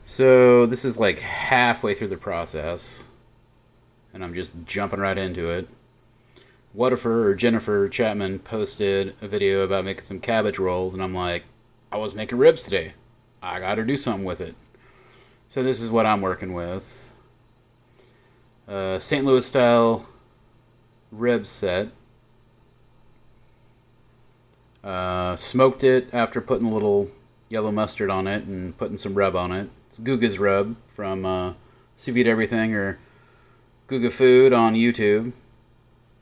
So this is like halfway through the process, and I'm just jumping right into it. Jennifer Chapman posted a video about making some cabbage rolls, and I'm like, I was making ribs today. I gotta do something with it. So this is what I'm working with. St. Louis style rib set. Smoked it after putting a little yellow mustard on it and putting some rub on it. It's Guga's rub from Sous Vide Everything or Guga Food on YouTube.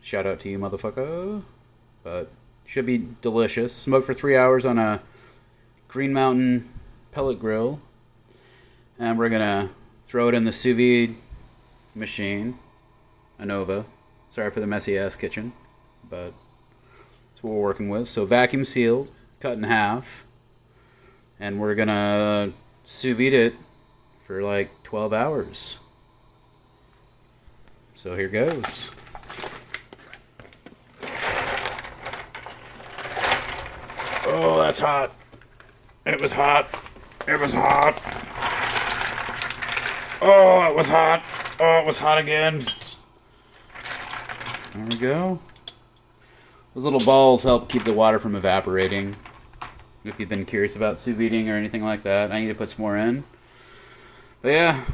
Shout out to you, motherfucker. But should be delicious. Smoked for 3 hours on a Green Mountain pellet grill. And we're gonna throw it in the sous vide machine. Anova. Sorry for the messy ass kitchen, but that's what we're working with. So vacuum sealed, cut in half, and we're gonna sous vide it for like 12 hours. So here goes. Oh, that's hot. It was hot. It was hot. Oh, it was hot. Oh, it was hot again. There we go. Those little balls help keep the water from evaporating. If you've been curious about sous videing or anything like that, I need to put some more in. But yeah,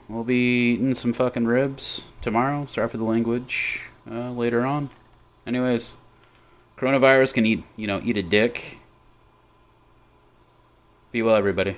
we'll be eating some fucking ribs tomorrow. Sorry for the language. Later on. Anyways, coronavirus can eat a dick. Be well, everybody.